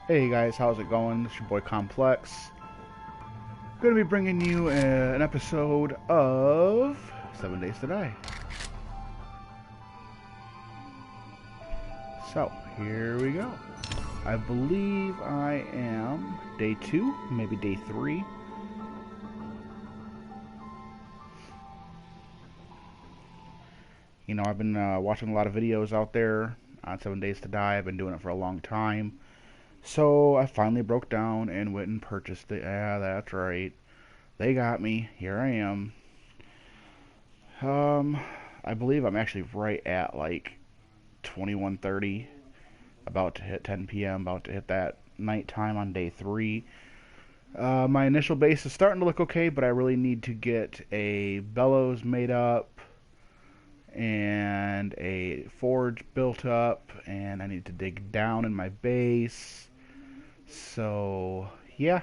Hey guys, how's it going? It's your boy Complex. Going to be bringing you an episode of 7 Days to Die. So, here we go. I believe I am day 2, maybe day 3. I've been watching a lot of videos out there on 7 Days to Die. I've been doing it for a long time. So, I finally broke down and went and purchased it. Yeah, that's right. They got me. Here I am. Um, I believe I'm actually right at like 21:30, about to hit 10 p.m., about to hit that nighttime on day 3. My initial base is starting to look okay, but I really need to get a bellows made up and a forge built up, and I need to dig down in my base. So, yeah,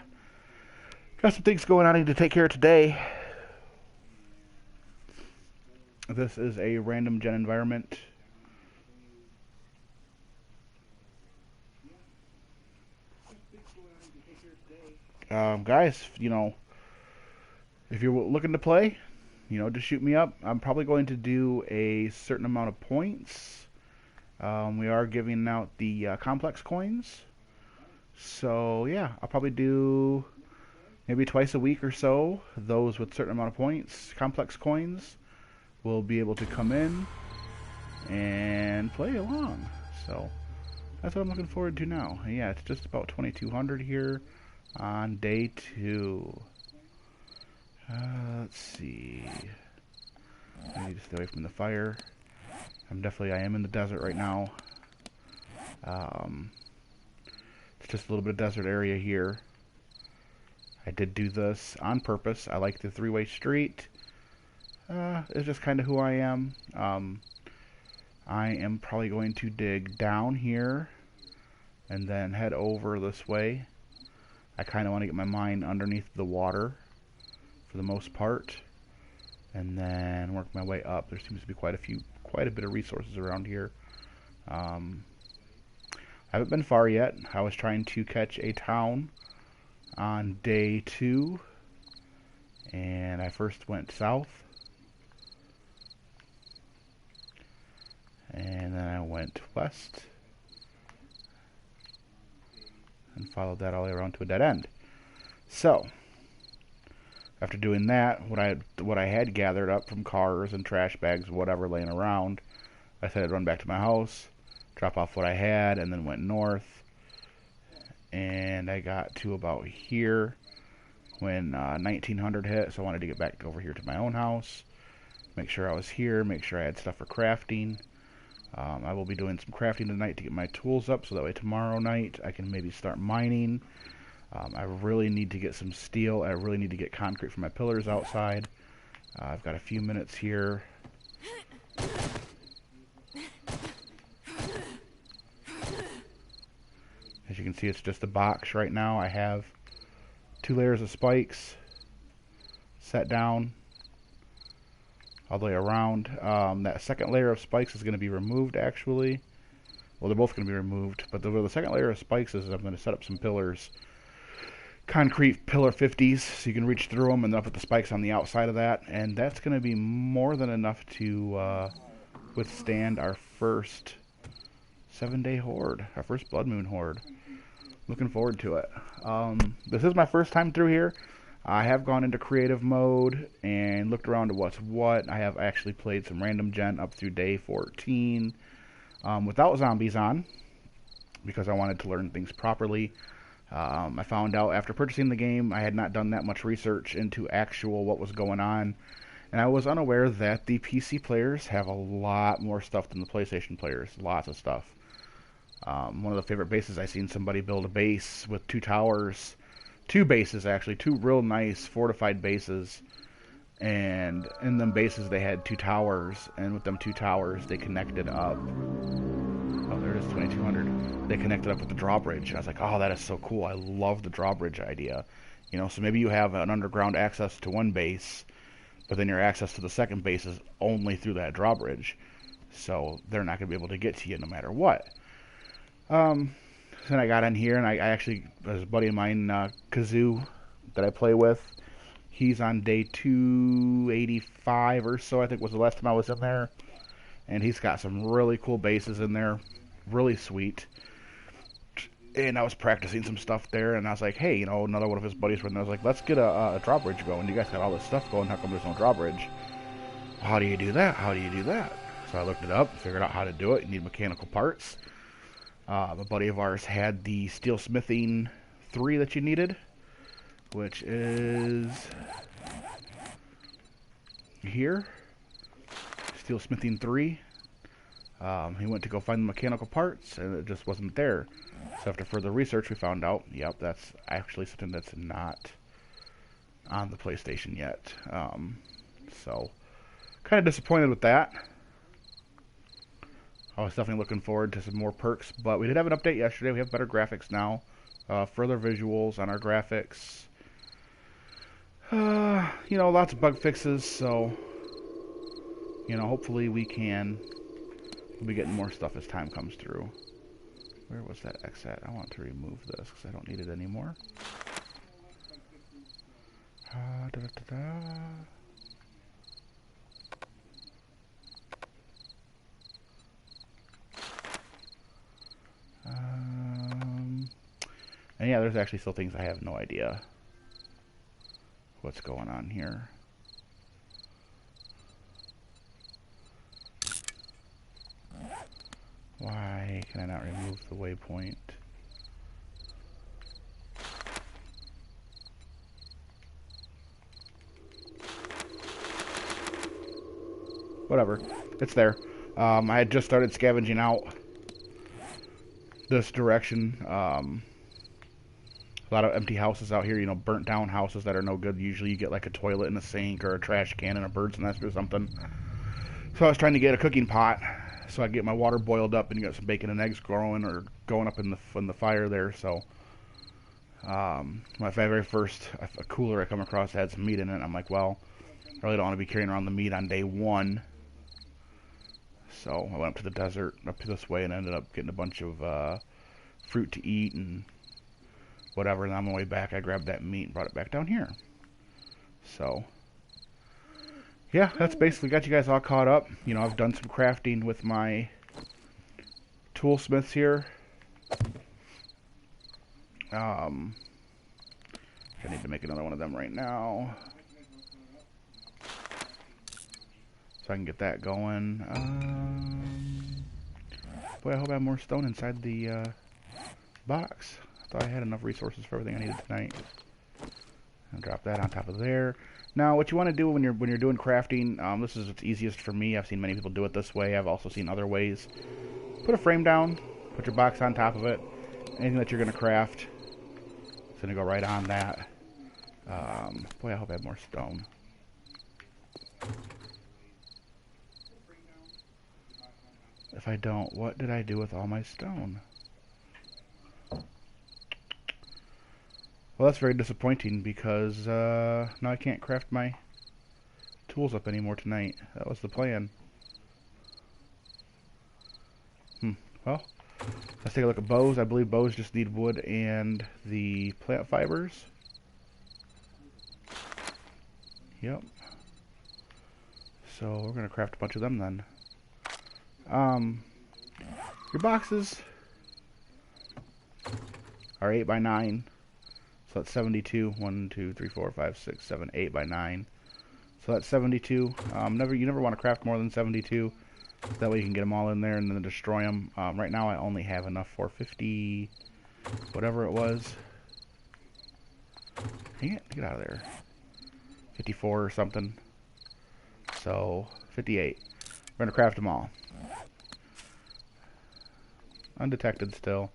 got some things going on I need to take care of today. This is a random gen environment. Guys, if you're looking to play, just shoot me up. I'm probably going to do a certain amount of points. We are giving out the complex coins. So, yeah, I'll probably do maybe twice a week or so. Those with a certain amount of points, complex coins, will be able to come in and play along. So, that's what I'm looking forward to now. Yeah, it's just about 2200 here on day 2. Let's see. I need to stay away from the fire. I am in the desert right now. Um, it's just a little bit of desert area here. I did do this on purpose. I like the three-way street. It's just kind of who I am. I am probably going to dig down here and then head over this way. I kind of want to get my mine underneath the water for the most part, and then work my way up. There seems to be quite a bit of resources around here. I haven't been far yet. I was trying to catch a town on day 2, and I first went south, and then I went west, and followed that all the way around to a dead end. So, after doing that, what I had gathered up from cars and trash bags, whatever laying around, I said I'd run back to my house, drop off what I had, and then went north. And I got to about here when 1900 hit, so I wanted to get back over here to my own house, make sure I was here, make sure I had stuff for crafting. I will be doing some crafting tonight to get my tools up, so that way tomorrow night I can maybe start mining. I really need to get some steel. I really need to get concrete for my pillars outside. I've got a few minutes here. As you can see, it's just a box right now. I have 2 layers of spikes set down all the way around. That second layer of spikes is going to be removed, actually. Well, they're both going to be removed, but the second layer of spikes is I'm going to set up some pillars. Concrete pillar 50s, so you can reach through them, and then I'll put the spikes on the outside of that, and that's going to be more than enough to withstand our first 7-day horde, our first Blood Moon horde. Looking forward to it. This is my first time through here. I have gone into creative mode and looked around to what's what. I have actually played some random gen up through day 14 without zombies on, because I wanted to learn things properly. I found out after purchasing the game I had not done that much research into actual what was going on, and I was unaware that the PC players have a lot more stuff than the PlayStation players. Lots of stuff. One of the favorite bases, I seen somebody build a base with 2 towers. 2 bases, actually. 2 real nice fortified bases. And in them bases, they had 2 towers. And with them 2 towers, they connected up. Oh, there it is, 2200. They connected up with the drawbridge. I was like, oh, that is so cool. I love the drawbridge idea. So maybe you have an underground access to one base, but then your access to the second base is only through that drawbridge. So they're not going to be able to get to you no matter what. Um, Then I got in here, and I actually, there's a buddy of mine, Kazoo, that I play with. He's on day 285 or so, I think was the last time I was in there. And he's got some really cool bases in there. Really sweet. And I was practicing some stuff there, and I was like, hey, you know, another one of his buddies were in there. I was like, let's get a drawbridge going. You guys got all this stuff going. How come there's no drawbridge? How do you do that? How do you do that? So I looked it up, figured out how to do it. You need mechanical parts. A buddy of ours had the steel smithing 3 that you needed, which is here. Steel smithing 3. He went to go find the mechanical parts, and it just wasn't there. So after further research, we found out, yep, that's actually something that's not on the PlayStation yet. So kind of disappointed with that. I was definitely looking forward to some more perks, but we did have an update yesterday. We have better graphics now, further visuals on our graphics. You know, lots of bug fixes, so, you know, hopefully we'll be getting more stuff as time comes through. Where was that X at? I want to remove this because I don't need it anymore. And yeah, there's actually still things I have no idea what's going on here. Why can I not remove the waypoint? Whatever. It's there. I had just started scavenging out this direction. A lot of empty houses out here, you know, burnt down houses that are no good. Usually you get like a toilet and a sink or a trash can and a bird's nest or something. So I was trying to get a cooking pot so I get my water boiled up and get some bacon and eggs growing or going up in the fire there. So my very first a cooler I come across had some meat in it. I'm like, well, I really don't want to be carrying around the meat on day 1. So I went up to the desert up this way and ended up getting a bunch of fruit to eat and whatever. And on my way back, I grabbed that meat and brought it back down here. So yeah, that's basically got you guys all caught up. You know, I've done some crafting with my toolsmiths here. I need to make another one of them right now, so I can get that going. Boy, I hope I have more stone inside the box. I thought I had enough resources for everything I needed tonight. I'll drop that on top of there. Now, what you want to do when you're doing crafting, this is what's easiest for me. I've seen many people do it this way. I've also seen other ways. Put a frame down, put your box on top of it. Anything that you're going to craft is going to go right on that. Boy, I hope I have more stone. If I don't, what did I do with all my stone? Well, that's very disappointing because now I can't craft my tools up anymore tonight. That was the plan. Well, let's take a look at bows. I believe bows just need wood and the plant fibers. Yep. So we're going to craft a bunch of them then. Your boxes are 8 by 9. So that's 72. 1, 2, 3, 4, 5, 6, 7, 8 by 9. So that's 72. You never want to craft more than 72. That way you can get them all in there and then destroy them. Right now I only have enough for 50, whatever it was. Dang it, get out of there. 54 or something. So 58. We're gonna craft them all. Undetected still.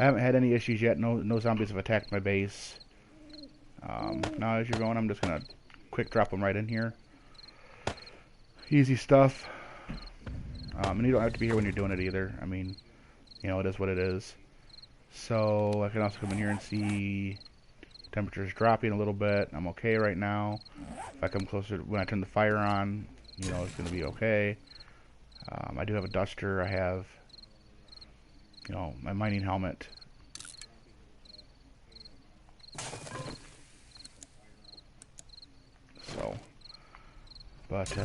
I haven't had any issues yet. No zombies have attacked my base. Now as you're going, I'm just gonna quick drop them right in here. Easy stuff. And you don't have to be here when you're doing it either. I mean, you know, it is what it is. So I can also come in here and see temperature's dropping a little bit. I'm okay right now. If I come closer, when I turn the fire on, you know, it's going to be okay. I do have a duster. I have, you know, my mining helmet. So, but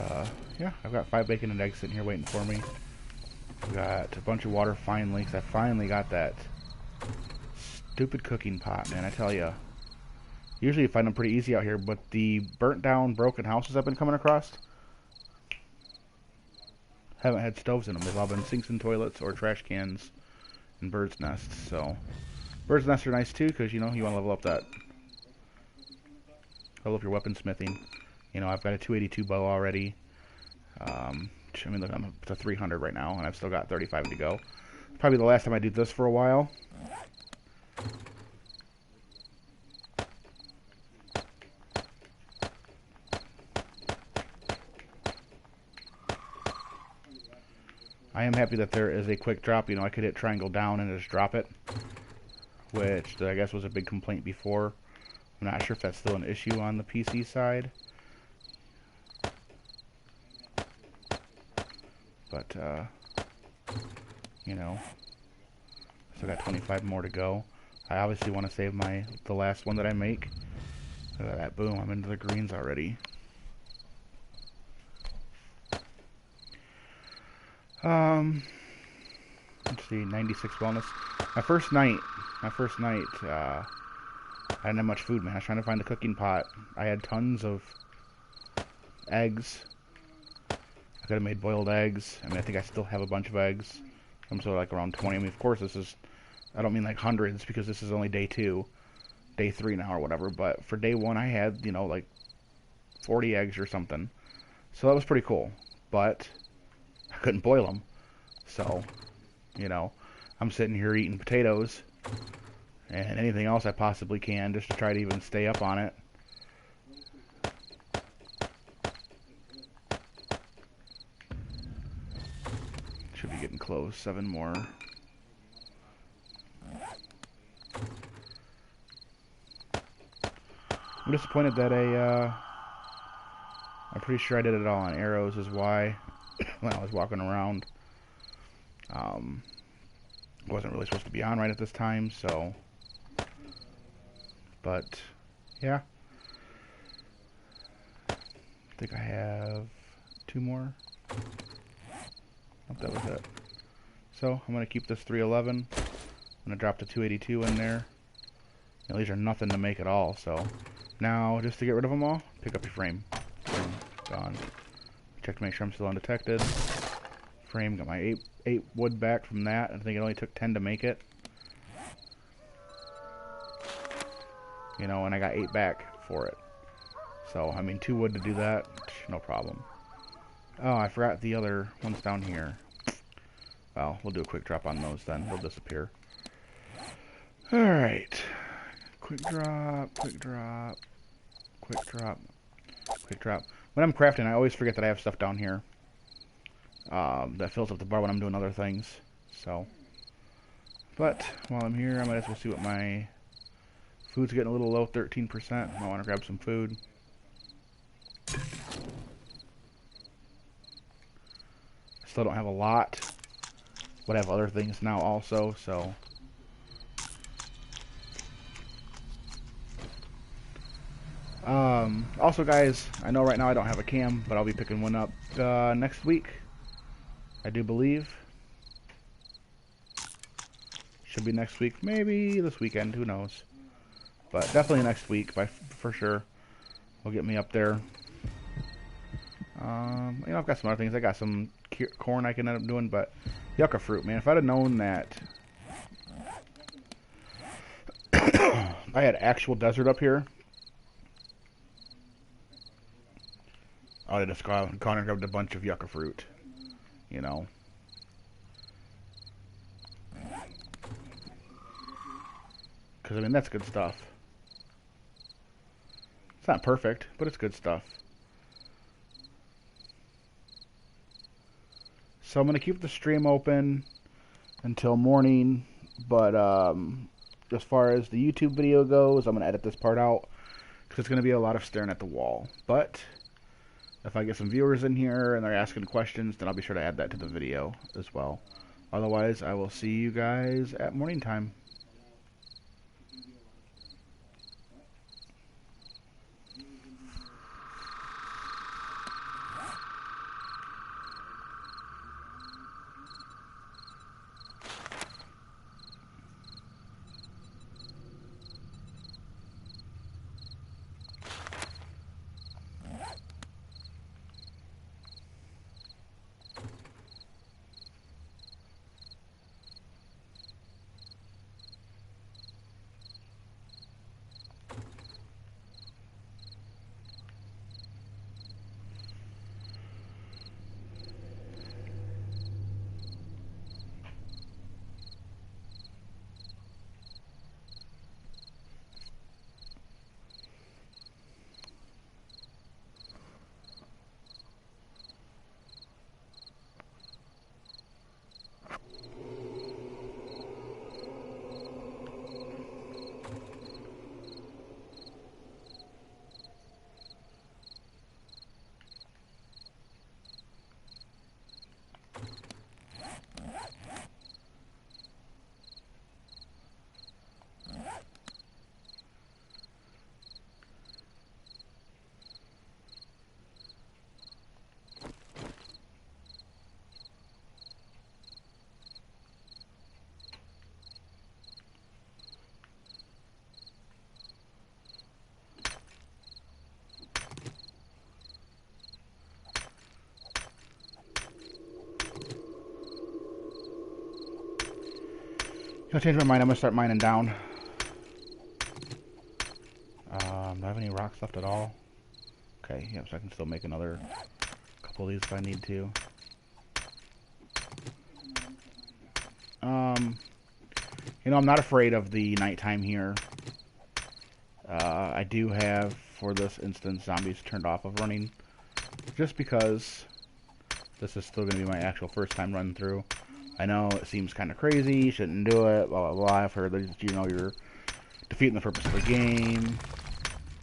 yeah, I've got 5 bacon and eggs sitting here waiting for me. I've got a bunch of water finally, because I finally got that stupid cooking pot, man. I tell ya. Usually you find them pretty easy out here, but the burnt down, broken houses I've been coming across haven't had stoves in them. They've all been sinks and toilets or trash cans and birds' nests. So birds' nests are nice too, because you know you want to level up your weaponsmithing. You know, I've got a 282 bow already. I mean, look, I'm up to 300 right now, and I've still got 35 to go. Probably the last time I do this for a while. I am happy that there is a quick drop. You know, I could hit triangle down and just drop it, which I guess was a big complaint before. I'm not sure if that's still an issue on the PC side. But, you know, still got 25 more to go. I obviously want to save the last one that I make. Look at that, boom, I'm into the greens already. Let's see, 96 wellness. My first night, I didn't have much food, man. I was trying to find the cooking pot. I had tons of eggs. I could have made boiled eggs. I mean, I think I still have a bunch of eggs. I'm sort of like around 20. I mean, of course, I don't mean like hundreds, because this is only day 2. Day 3 now or whatever. But for day 1, I had, you know, like 40 eggs or something. So that was pretty cool. But I couldn't boil them. So, you know, I'm sitting here eating potatoes and anything else I possibly can just to try to even stay up on it. Should be getting close. 7 more. I'm disappointed that I'm pretty sure I did it all on arrows is why when I was walking around. Wasn't really supposed to be on right at this time, so. But, yeah. I think I have 2 more. Oh, that was it. So, I'm going to keep this 311. I'm going to drop the 282 in there. You know, these are nothing to make at all, so. Now, just to get rid of them all, pick up your frame. Boom, gone. Check to make sure I'm still undetected. Frame, got my 8 wood back from that. I think it only took 10 to make it. You know, and I got 8 back for it. So, I mean, 2 wood to do that, no problem. Oh, I forgot the other ones down here. Well, we'll do a quick drop on those then. They'll disappear. Alright. Quick drop, quick drop, quick drop, quick drop. When I'm crafting, I always forget that I have stuff down here. That fills up the bar when I'm doing other things. So, but while I'm here, I might as well see what my food's getting a little low, 13%. I want to grab some food. Still don't have a lot, but I have other things now also, so. Also, guys, I know right now I don't have a cam, but I'll be picking one up next week. I do believe. Should be next week, maybe this weekend, who knows. But definitely next week, for sure. Will get me up there. You know, I've got some other things. I got some corn I can end up doing, but yucca fruit, man. If I'd have known that I had actual desert up here, I would have just gone and grabbed a bunch of yucca fruit. You know. Because, I mean, that's good stuff. It's not perfect, but it's good stuff. So I'm going to keep the stream open until morning. But as far as the YouTube video goes, I'm going to edit this part out. Because it's going to be a lot of staring at the wall. But if I get some viewers in here and they're asking questions, then I'll be sure to add that to the video as well. Otherwise, I will see you guys at morning time. I changed my mind. I'm gonna start mining down. Do I have any rocks left at all? Okay, yep, so I can still make another couple of these if I need to. You know, I'm not afraid of the nighttime here. I do have, for this instance, zombies turned off of running, just because this is still going to be my actual first time run through. I know it seems kind of crazy, you shouldn't do it, blah, blah, blah. I've heard that, you know, you're defeating the purpose of the game,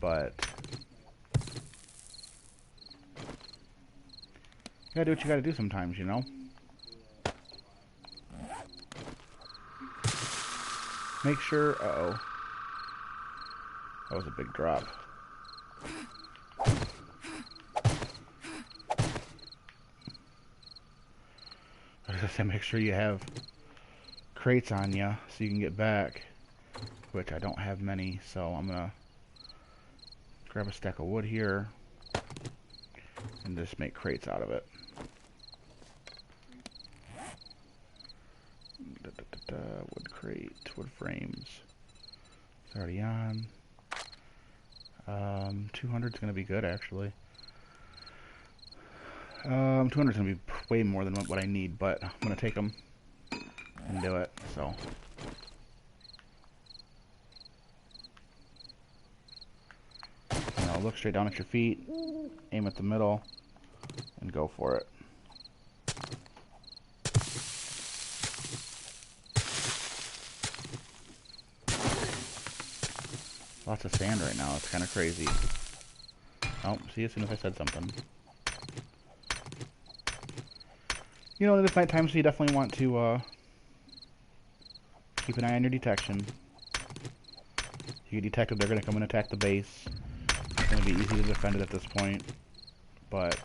but you gotta do what you gotta do sometimes, you know? Make sure, uh-oh. That was a big drop. I was gonna say, make sure you have crates on you so you can get back, which I don't have many, so I'm gonna grab a stack of wood here and just make crates out of it. Wood crate, wood frames. It's already on. 200 is going to be good, actually. 200 is going to be way more than what I need, but I'm going to take them and do it, so. Now look straight down at your feet, aim at the middle, and go for it. Lots of sand right now, it's kind of crazy. Oh, see, as soon as I said something. You know, it's nighttime, so you definitely want to keep an eye on your detection. If you get detected, they're going to come and attack the base. It's going to be easy to defend it at this point. But,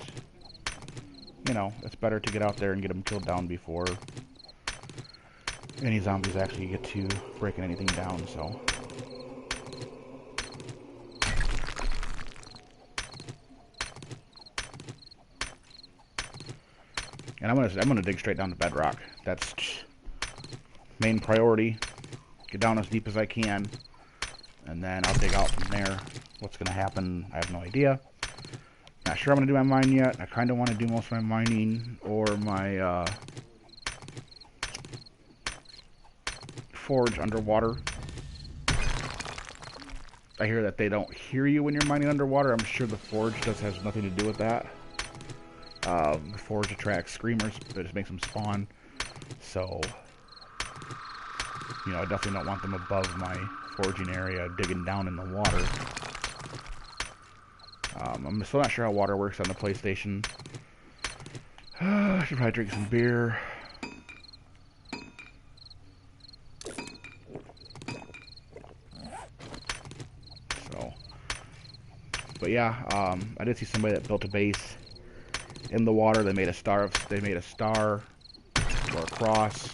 you know, it's better to get out there and get them killed down before any zombies actually get to breaking anything down, so. And I'm gonna dig straight down to bedrock. That's main priority. Get down as deep as I can, and then I'll dig out from there. What's gonna happen, I have no idea. Not sure I'm gonna do my mine yet. I kind of want to do most of my mining or my forge underwater. I hear that they don't hear you when you're mining underwater. I'm sure the forge has nothing to do with that. The forge attracts screamers, but it just makes them spawn. So, you know, I definitely don't want them above my forging area, digging down in the water. I'm still not sure how water works on the PlayStation. I should probably drink some beer. So, but yeah, I did see somebody that built a base in the water. They made a star or a cross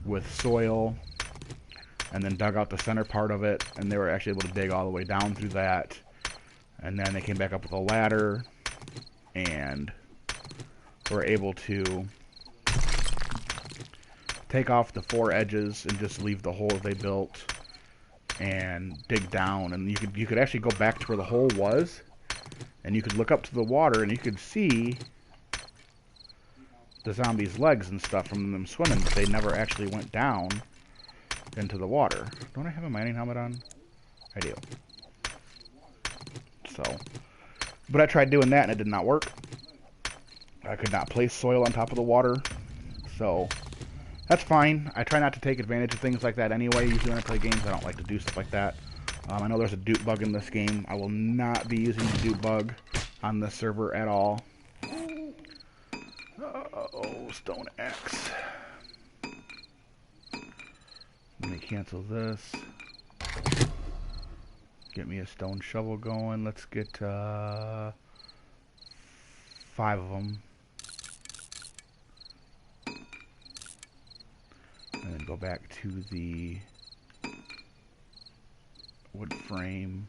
with soil, and then dug out the center part of it, and they were actually able to dig all the way down through that. And then they came back up with a ladder and were able to take off the 4 edges and just leave the hole they built and dig down. And you could actually go back to where the hole was, and you could look up to the water, and you could see the zombies' legs and stuff from them swimming, but they never actually went down into the water. Don't I have a mining helmet on? I do. So, but I tried doing that and it did not work. I could not place soil on top of the water, so that's fine. I try not to take advantage of things like that anyway. Usually when I play games, I don't like to do stuff like that. I know there's a dupe bug in this game. I will not be using the dupe bug on this server at all. Uh-oh, stone axe. Let me cancel this. Get me a stone shovel going. Let's get 5 of them. And then go back to the wood frame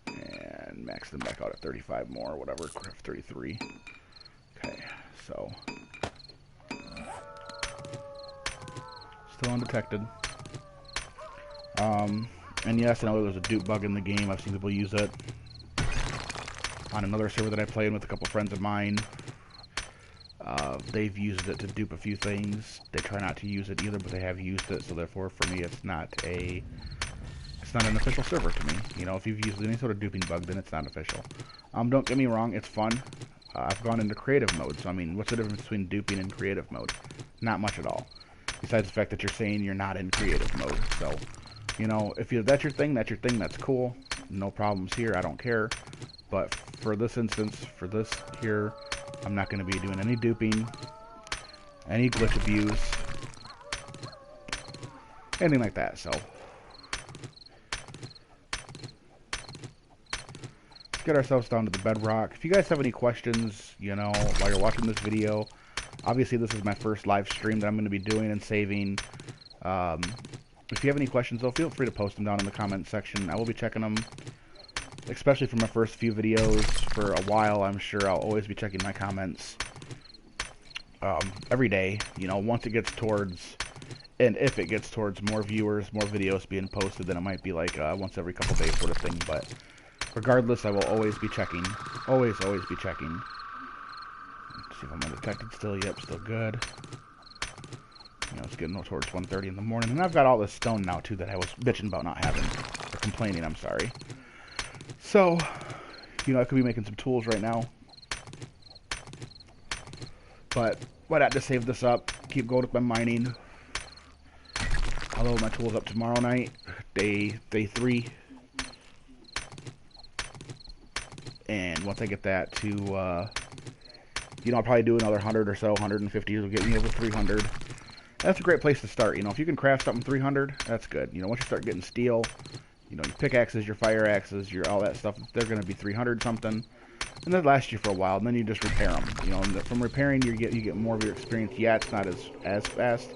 and max them back out at 35 more, whatever, 33. Okay, so Still undetected. And yes, I know there's a dupe bug in the game. I've seen people use it on another server that I played with a couple friends of mine. They've used it to dupe a few things. They try not to use it either, but they have used it, so therefore, for me, it's not an official server to me. You know, if you've used any sort of duping bug, then it's not official. Don't get me wrong, it's fun. I've gone into creative mode, so I mean, what's the difference between duping and creative mode? Not much at all. Besides the fact that you're saying you're not in creative mode, so... You know, if that's your thing, that's cool. No problems here, I don't care. But for this instance, for this here, I'm not going to be doing any duping, any glitch abuse, anything like that, so. Let's get ourselves down to the bedrock. If you guys have any questions, you know, while you're watching this video, obviously this is my first live stream that I'm going to be doing and saving. If you have any questions, though, feel free to post them down in the comment section. I will be checking them, especially for my first few videos. For a while, I'm sure I'll always be checking my comments every day. You know, once it gets towards, and if it gets towards more viewers, more videos being posted, then it might be like once every couple days sort of thing. But regardless, I will always be checking. Always be checking. Let's see if I'm undetected still. Yep, still good. You know, it's getting towards 1:30 in the morning. And I've got all this stone now, too, that I was bitching about not having. Or complaining, I'm sorry. So, you know, I could be making some tools right now. But why not just save this up, keep going with my mining. I'll load my tools up tomorrow night, day 3. And once I get that to, you know, I'll probably do another 100 or so, 150 will get me over 300. That's a great place to start. You know, if you can craft something 300, that's good. You know, once you start getting steel, you know, your pickaxes, your fire axes, your all that stuff, they're going to be 300 something, and they last you for a while. And then you just repair them. You know, and from repairing, you get more of your experience. Yeah, it's not as fast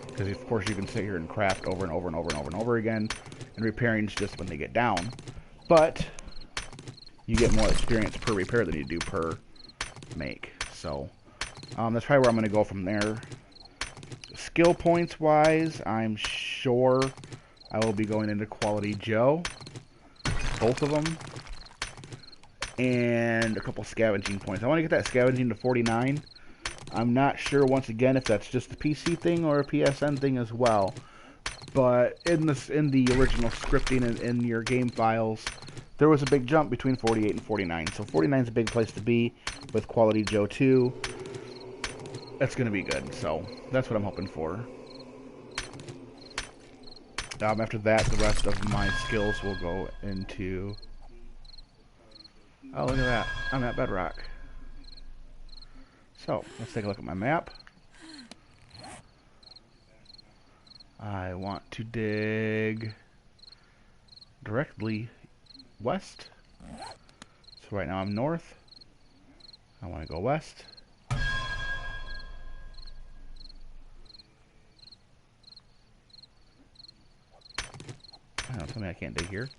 because of course you can sit here and craft over and over and over and over and over again. And repairing is just when they get down, but you get more experience per repair than you do per make. So that's probably where I'm going to go from there. Skill points wise, I'm sure I will be going into Quality Joe, both of them, and a couple scavenging points. I want to get that scavenging to 49. I'm not sure, once again, if that's just a PC thing or a PSN thing as well. But in the original scripting in your game files, there was a big jump between 48 and 49. So 49 is a big place to be with Quality Joe 2. That's going to be good, so that's what I'm hoping for. After that, the rest of my skills will go into... Oh, look at that. I'm at Bedrock. So, let's take a look at my map. I want to dig directly west. So right now I'm north. I want to go west. Don't tell me I can't dig here.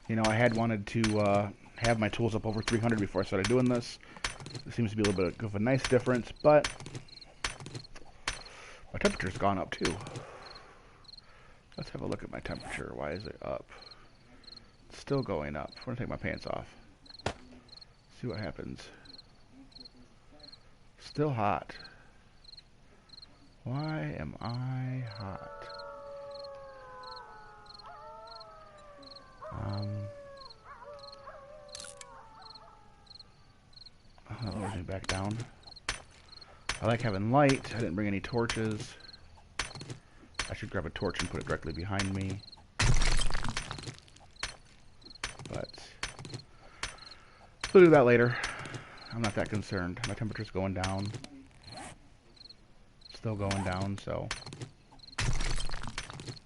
You know, I had wanted to have my tools up over 300 before I started doing this. It seems to be a little bit of a nice difference, but my temperature's gone up too. Let's have a look at my temperature. Why is it up? It's still going up. I'm going to take my pants off. See what happens. Still hot. Why am I hot? That lowers me back down. I like having light. I didn't bring any torches. I should grab a torch and put it directly behind me. But we'll do that later. I'm not that concerned. My temperature's going down. Still going down, so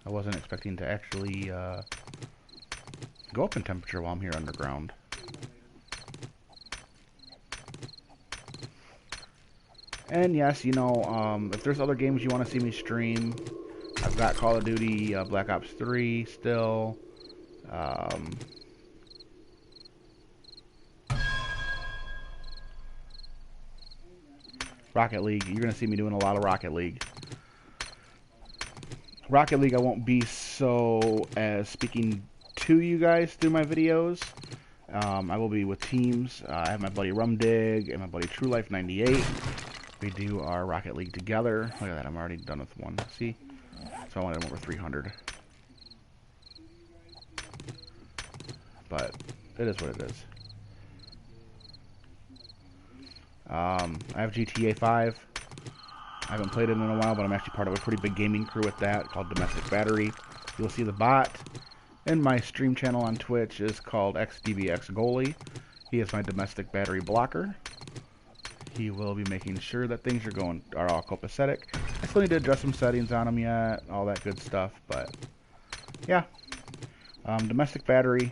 I wasn't expecting to actually go up in temperature while I'm here underground. And yes, you know, if there's other games you want to see me stream, I've got Call of Duty Black Ops 3 still. Um, Rocket League. You're going to see me doing a lot of Rocket League. Rocket League, I won't be so as speaking to you guys through my videos. I will be with teams. I have my buddy Rumdig and my buddy True Life 98. We do our Rocket League together. Look at that, I'm already done with one. See? So I wanted over 300. But it is what it is. I have GTA 5. I haven't played it in a while, but I'm actually part of a pretty big gaming crew with that called Domestic Battery. You'll see the bot. And my stream channel on Twitch is called XDBX Goalie. He is my domestic battery blocker. He will be making sure that things are all copacetic. I still need to adjust some settings on them yet, all that good stuff, but yeah. Domestic Battery.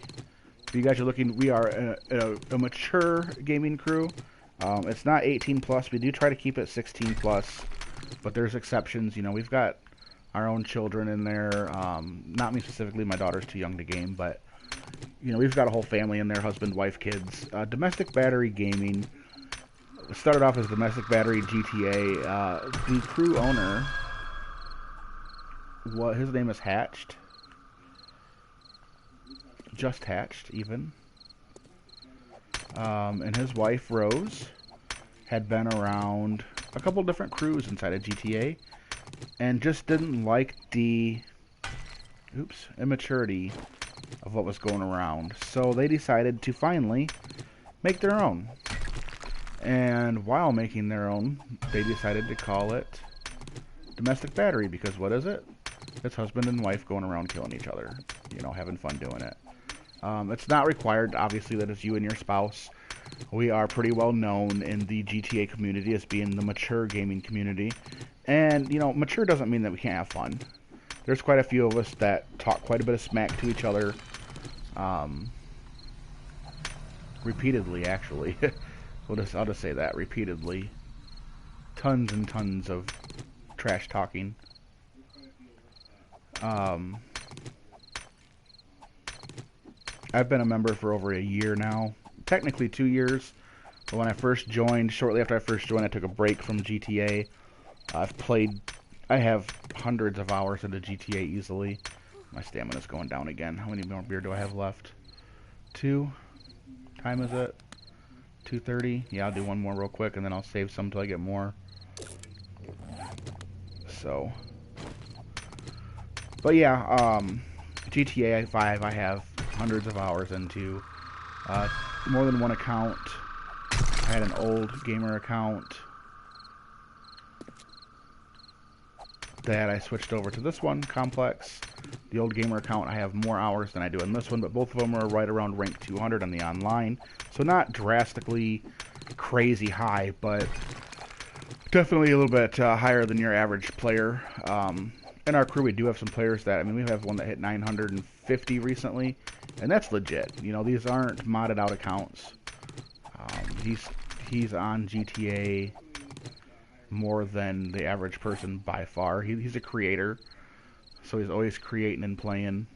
If you guys are looking, we are a mature gaming crew. It's not 18 plus. We do try to keep it 16 plus, but there's exceptions. You know, we've got our own children in there. Not me specifically. My daughter's too young to game, but you know, we've got a whole family in there: husband, wife, kids. Domestic Battery Gaming started off as Domestic Battery GTA. The crew owner, his name is Hatched. Just Hatched, even. And his wife, Rose, had been around a couple different crews inside of GTA and just didn't like the immaturity of what was going around. So they decided to finally make their own. And while making their own, they decided to call it Domestic Battery, because what is it? It's husband and wife going around killing each other, you know, having fun doing it. It's not required, obviously, that it's you and your spouse. We are pretty well known in the GTA community as being the mature gaming community. And, you know, mature doesn't mean that we can't have fun. There's quite a few of us that talk quite a bit of smack to each other. Repeatedly, actually. I'll just say that, repeatedly. Tons and tons of trash talking. I've been a member for over a year now. Technically 2 years. But when I first joined, shortly after I first joined, I took a break from GTA. I have hundreds of hours into GTA easily. My stamina's going down again. How many more beer do I have left? 2? Time is it? 2:30? Yeah, I'll do one more real quick, and then I'll save some till I get more. So. But yeah, GTA 5 I have hundreds of hours into. More than one account. I had an old gamer account that I switched over to this one, Complex. The old gamer account, I have more hours than I do in this one, but both of them are right around rank 200 on the online. So not drastically crazy high, but definitely a little bit higher than your average player. In our crew, we do have some players that, I mean, we have one that hit 950 recently, and that's legit. You know, these aren't modded out accounts. He's on GTA more than the average person by far. He's a creator, so he's always creating and playing.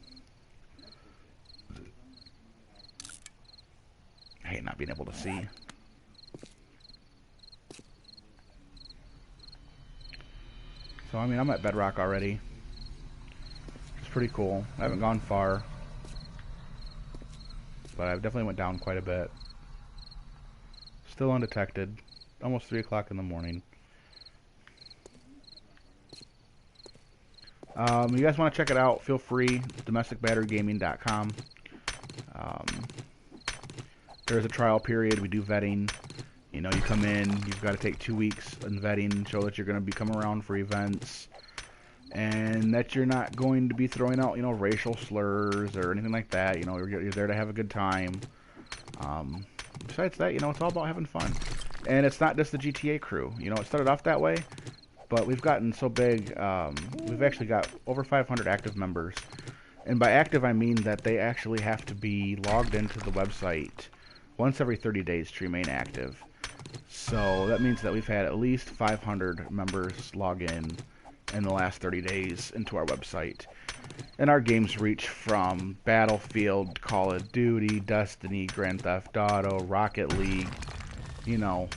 I hate not being able to see. So, I mean, I'm at Bedrock already. It's pretty cool. I haven't gone far, but I've definitely went down quite a bit. Still undetected. Almost 3 o'clock in the morning. You guys want to check it out, feel free. DomesticBatteryGaming.com. There's a trial period. We do vetting. You know, you come in, you've got to take 2 weeks in vetting, show that you're going to be coming around for events, and that you're not going to be throwing out, you know, racial slurs or anything like that. You know, you're there to have a good time. Besides that, you know, it's all about having fun. And it's not just the GTA crew. You know, it started off that way, but we've gotten so big. We've actually got over 500 active members. And by active, I mean that they actually have to be logged into the website once every 30 days to remain active. So that means that we've had at least 500 members log in the last 30 days into our website. And our games reach from Battlefield, Call of Duty, Destiny, Grand Theft Auto, Rocket League, you know,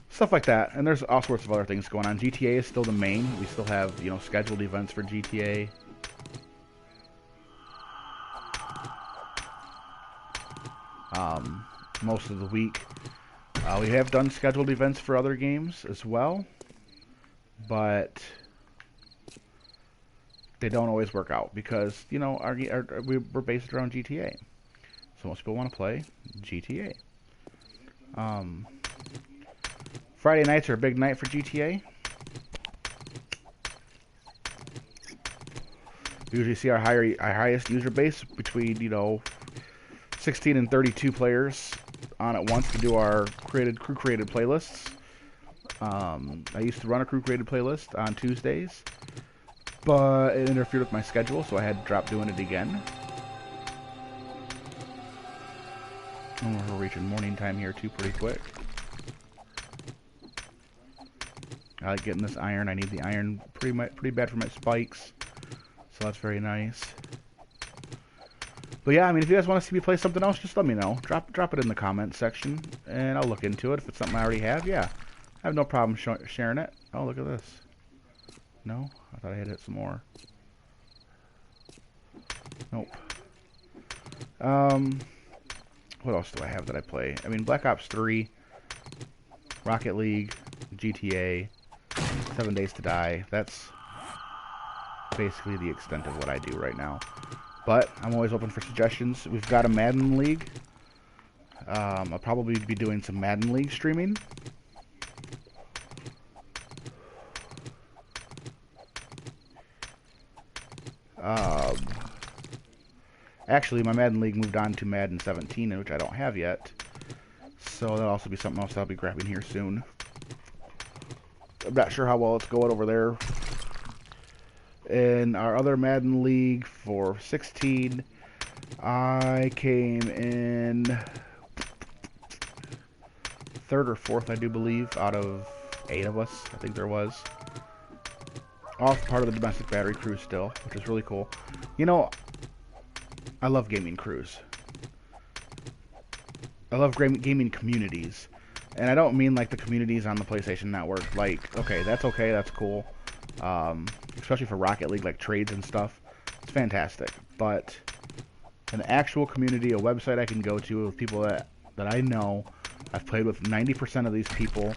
stuff like that. And there's all sorts of other things going on. GTA is still the main. We still have, you know, scheduled events for GTA. Most of the week. We have done scheduled events for other games as well, but they don't always work out because, you know, we're based around GTA. So most people want to play GTA. Friday nights are a big night for GTA. We usually see our highest user base between, you know, 16 and 32 players on at once to do our crew created playlists. I used to run a crew created playlist on Tuesdays, but it interfered with my schedule, so I had to drop doing it again. And we're reaching morning time here too pretty quick. I like getting this iron. I need the iron pretty bad for my spikes, so that's very nice. But yeah, I mean, if you guys want to see me play something else, just let me know. Drop it in the comments section, and I'll look into it. If it's something I already have, yeah, I have no problem sharing it. Oh, look at this. No? I thought I had hit some more. Nope. What else do I have that I play? I mean, Black Ops 3, Rocket League, GTA, 7 Days to Die. That's basically the extent of what I do right now. But I'm always open for suggestions. We've got a Madden League. I'll probably be doing some Madden League streaming. Actually, my Madden League moved on to Madden 17, which I don't have yet. So that'll also be something else I'll be grabbing here soon. I'm not sure how well it's going over there. In our other Madden League for 16, I came in 3rd or 4th, I do believe, out of 8 of us, I think there was. All part of the domestic battery crew still, which is really cool. You know, I love gaming crews. I love gaming communities. And I don't mean like the communities on the PlayStation Network. Like, okay, that's cool. Especially for Rocket League, like trades and stuff. It's fantastic. But an actual community, a website I can go to with people that I know. I've played with 90% of these people.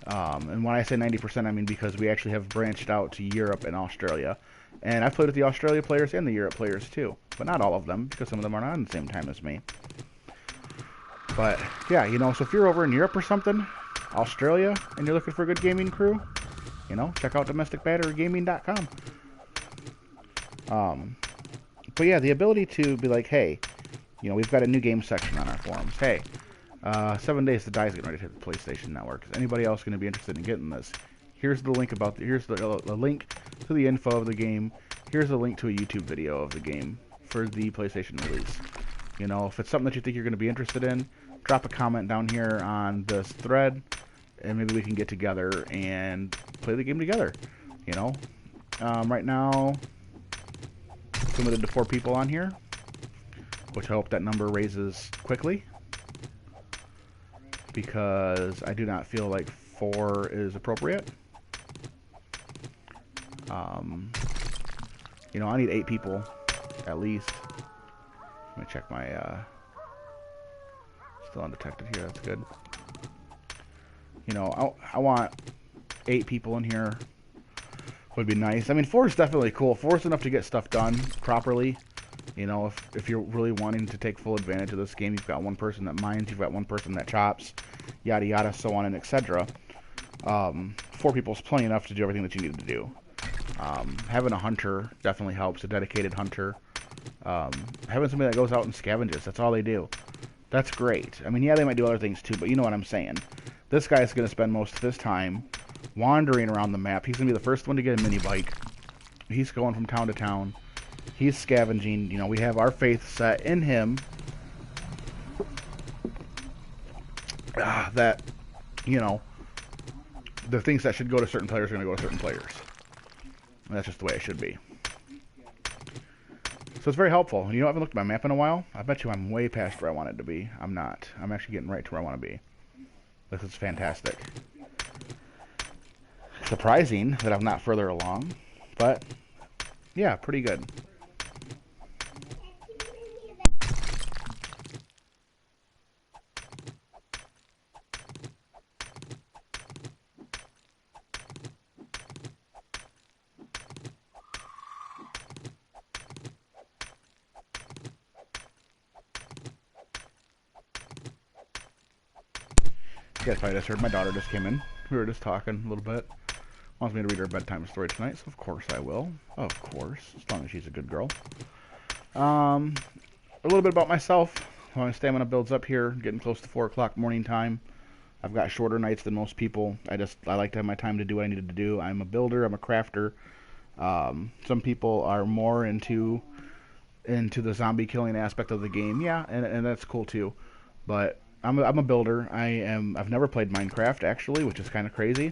And when I say 90%, I mean because we actually have branched out to Europe and Australia. And I've played with the Australia players and the Europe players too. But not all of them, because some of them are not on the same time as me. But, yeah, you know, so if you're over in Europe or something, Australia, and you're looking for a good gaming crew, you know, check out domesticbatterygaming.com. But yeah, the ability to be like, hey, you know, we've got a new game section on our forums. Hey, 7 Days to Die is getting ready to hit the PlayStation Network. Is anybody else going to be interested in getting this? Here's the link here's the link to the info of the game. Here's the link to a YouTube video of the game for the PlayStation release. You know, if it's something that you think you're going to be interested in, drop a comment down here on this thread, and maybe we can get together and play the game together. You know, right now, it's limited to 4 people on here, which I hope that number raises quickly, because I do not feel like 4 is appropriate. You know, I need 8 people, at least. Let me check my, still undetected here, that's good. You know, I want 8 people in here, would be nice. I mean, 4 is definitely cool. 4 is enough to get stuff done properly. You know, if you're really wanting to take full advantage of this game, you've got one person that mines, you've got one person that chops, yada yada, so on and etc. 4 people is plenty enough to do everything that you need to do. Having a hunter definitely helps, a dedicated hunter. Having somebody that goes out and scavenges, that's all they do. That's great. I mean, yeah, they might do other things too, but you know what I'm saying. This guy's going to spend most of his time wandering around the map. He's going to be the first one to get a mini bike. He's going from town to town. He's scavenging. You know, we have our faith set in him. That, you know, the things that should go to certain players are going to go to certain players. And that's just the way it should be. So it's very helpful. You know, I haven't looked at my map in a while. I bet you I'm way past where I want it to be. I'm not. I'm actually getting right to where I want to be. This is fantastic. Surprising that I'm not further along, but yeah, pretty good. You guys probably just heard my daughter just came in. We were just talking a little bit. Wants me to read her a bedtime story tonight, so of course I will. Of course, as long as she's a good girl. A little bit about myself. My stamina builds up here, getting close to 4 o'clock morning time. I've got shorter nights than most people. I like to have my time to do what I needed to do. I'm a builder. I'm a crafter. Some people are more into the zombie killing aspect of the game. Yeah, and that's cool too. But I'm a builder. I've never played Minecraft actually, which is kind of crazy.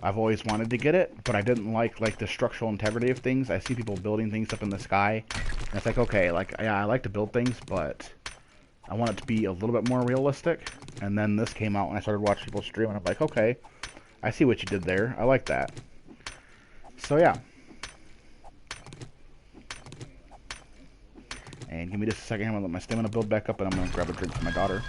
I've always wanted to get it, but I didn't like the structural integrity of things. I see people building things up in the sky, and it's like, okay, like, yeah, I like to build things, but I want it to be a little bit more realistic. And then this came out, and I started watching people stream, and I'm like, okay, I see what you did there. I like that. So yeah. And give me just a second. I'm gonna let my stamina build back up, and I'm gonna grab a drink for my daughter.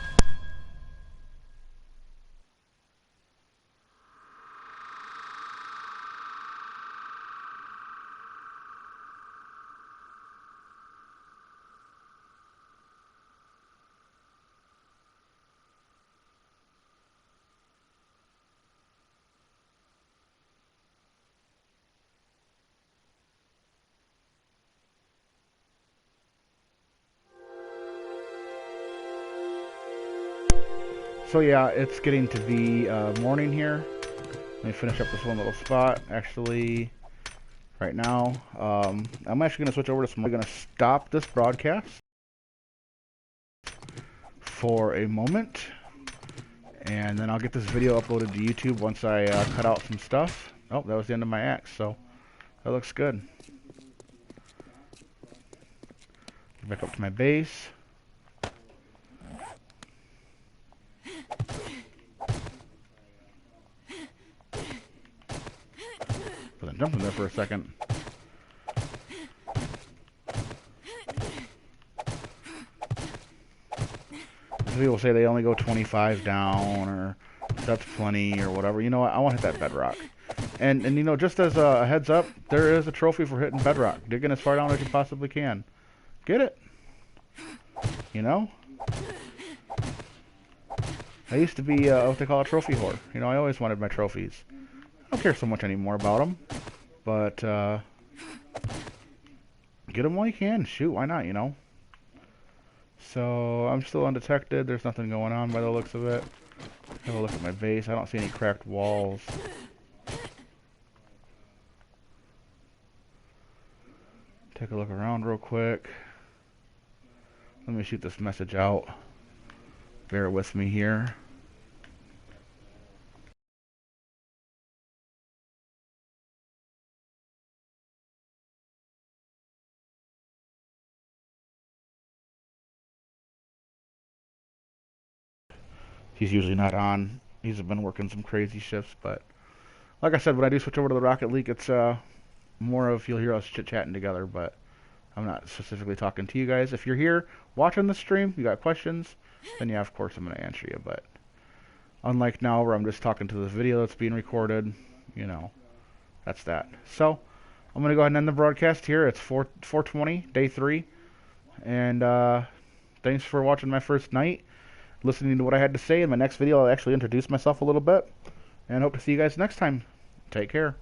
So yeah, it's getting to be morning here. Let me finish up this one little spot. Actually, right now, I'm actually going to switch over to some. I'm going to stop this broadcast for a moment, and then I'll get this video uploaded to YouTube once I cut out some stuff. Oh, that was the end of my axe, so that looks good. Get back up to my base. But then jumping there for a second. People say they only go 25 down, or that's plenty, or whatever. You know what? I want to hit that bedrock. And you know, just as a heads up, there is a trophy for hitting bedrock. Digging as far down as you possibly can. Get it. You know? I used to be what they call a trophy whore. You know, I always wanted my trophies. I don't care so much anymore about them. But, get them while you can. Shoot, why not, you know? So, I'm still undetected. There's nothing going on by the looks of it. Have a look at my base. I don't see any cracked walls. Take a look around real quick. Let me shoot this message out. Bear with me here. He's usually not on. He's been working some crazy shifts, but like I said, when I do switch over to the Rocket League, it's more of you'll hear us chit-chatting together, but I'm not specifically talking to you guys. If you're here watching the stream, you got questions, then yeah, of course I'm going to answer you, but unlike now where I'm just talking to the video that's being recorded, you know, that's that. So, I'm going to go ahead and end the broadcast here. It's 4:20, day 3, and thanks for watching my first night, listening to what I had to say. In my next video, I'll actually introduce myself a little bit, and hope to see you guys next time. Take care.